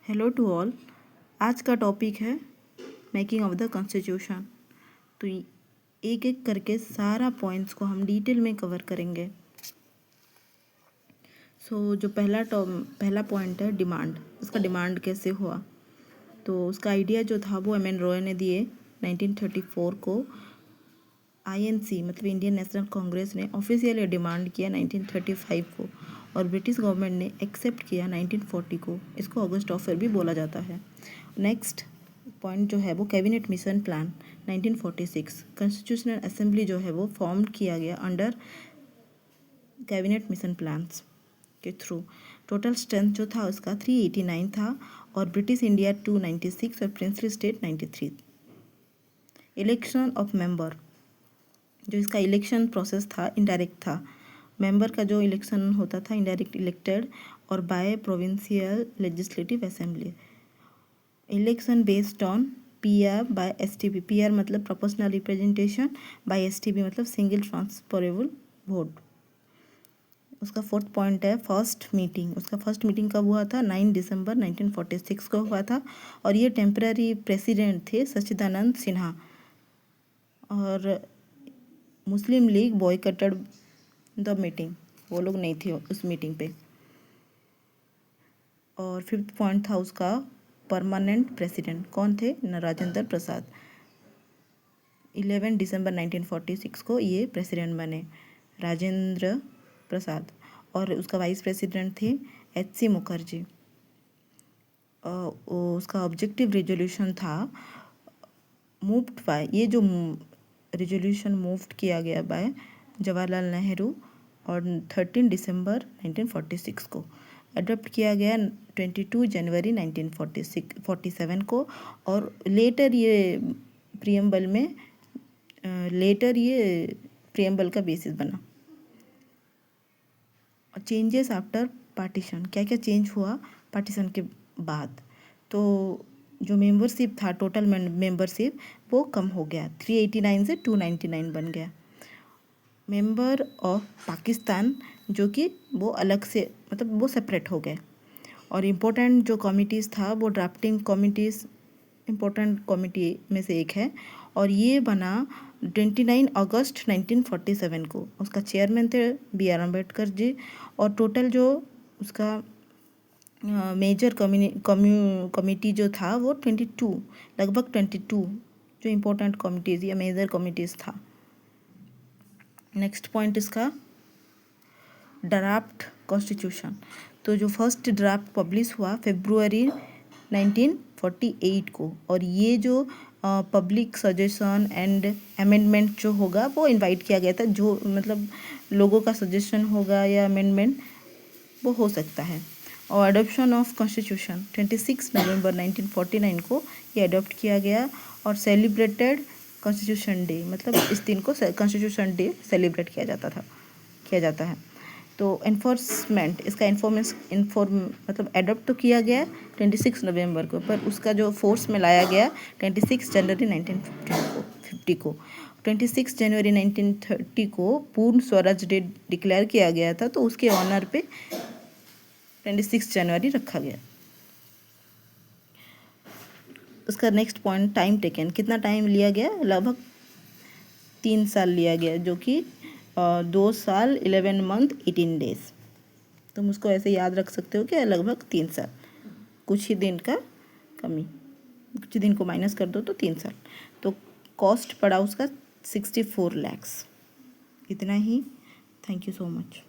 Hello to all. आज का topic है मेकिंग ऑफ द कॉन्स्टिट्यूशन। तो एक एक करके सारा पॉइंट्स को हम डिटेल में कवर करेंगे। जो पहला पॉइंट है डिमांड। उसका डिमांड कैसे हुआ, तो उसका आइडिया जो था वो एम एन रॉय ने दिए 1934 को। आईएनसी मतलब इंडियन नेशनल कांग्रेस ने ऑफिशियली डिमांड किया 1935 को और ब्रिटिश गवर्नमेंट ने एक्सेप्ट किया 1940 को। इसको ऑगस्ट ऑफर भी बोला जाता है। नेक्स्ट पॉइंट जो है वो cabinet mission plan 1946। Constitutional assembly जो है वो फॉर्म किया गया अंडर कैबिनेट मिशन प्लान्स के थ्रू। टोटल स्ट्रेंथ जो था उसका 389 था और ब्रिटिश इंडिया 296 और princely state 93। Election of member, जो इसका इलेक्शन प्रोसेस था इनडायरेक्ट था। मेंबर का जो इलेक्शन होता था इनडायरेक्ट इलेक्टेड और by provincial legislative assembly. Election based on PR by STP. PR मतलब प्रोपोर्शनल रिप्रेजेंटेशन, बाय एसटीपी मतलब सिंगल ट्रांसफरेबल वोट। उसका फोर्थ पॉइंट है फर्स्ट मीटिंग। उसका फर्स्ट मीटिंग कब हुआ था? 9 दिसंबर 1946 को हुआ था और ये टेम्पररी प्रेसिडेंट थे सच्चिदानंद सिन्हा। और मुस्लिम लीग बॉयकटेड द मीटिंग, वो लोग नहीं थे उस मीटिंग पे। और फिफ्थ पॉइंट था उसका परमानेंट प्रेसिडेंट। कौन थे? राजेंद्र प्रसाद। 11 दिसंबर 1946 को ये प्रेसिडेंट बने, राजेंद्र प्रसाद। और उसका वाइस प्रेसिडेंट थे एच.सी. मुखर्जी। उसका ऑब्जेक्टिव रेजोल्यूशन था मूव्ड बाय, ये जो रेजोल्यूशन मूव्ड किया गया बाय जवाहरलाल नेहरू और 13 दिसंबर 1946 को। अडॉप्ट किया गया 22 जनवरी 1947 को। और लेटर ये प्रियम्बल का बेसिस बना। चेंजेस आफ्टर पार्टीशन, क्या क्या चेंज हुआ पार्टीशन के बाद? तो जो मेंबरशिप था, टोटल मेंबरशिप वो कम हो गया, 389 से 299 बन गया। मेंबर ऑफ पाकिस्तान जो कि वो अलग से मतलब वो सेपरेट हो गए। और इम्पोर्टेंट जो कमिटीज़ था वो ड्राफ्टिंग कमिटीज़ इम्पोर्टेंट कमिटी में से एक है और ये बना 29 अगस्त 1947 को। उसका चेयरमैन थे B.R. अम्बेडकर जी। और टोटल जो उसका मेजर कमिटी जो था वो 22, लगभग 22 जो इम्पोर्टेंट कमिटीज़ या मेजर कमिटीज़ था। नेक्स्ट पॉइंट इसका ड्राफ्ट कॉन्स्टिट्यूशन। तो जो फर्स्ट ड्राफ्ट पब्लिश हुआ फरवरी 1948 को और ये जो पब्लिक सजेशन एंड अमेंडमेंट जो होगा वो इनवाइट किया गया था। जो मतलब लोगों का सजेशन होगा या अमेंडमेंट वो हो सकता है। और अडॉप्शन ऑफ कॉन्स्टिट्यूशन 26 नवंबर 1949 को ये अडॉप्ट किया गया और सेलिब्रेटेड कॉन्स्टिट्यूशन डे, मतलब इस दिन को कॉन्स्टिट्यूशन डे सेलिब्रेट किया जाता है। तो एनफोर्समेंट, इसका मतलब अडॉप्ट तो किया गया 26 नवंबर को, पर उसका जो फोर्स में लाया गया 26 जनवरी 1950 को। 26 जनवरी 1930 को पूर्ण स्वराज डे डिक्लेयर किया गया था, तो उसके ऑनर पे 26 जनवरी रखा गया। उसका नेक्स्ट पॉइंट टाइम टेकन, कितना टाइम लिया गया? लगभग 3 साल लिया गया, जो कि 2 साल 11 मंथ 18 डेज। तुम उसको ऐसे याद रख सकते हो कि लगभग 3 साल, कुछ ही दिन का कमी, कुछ दिन को माइनस कर दो तो 3 साल। तो कॉस्ट पड़ा उसका 64 lakhs। इतना ही। Thank you so much.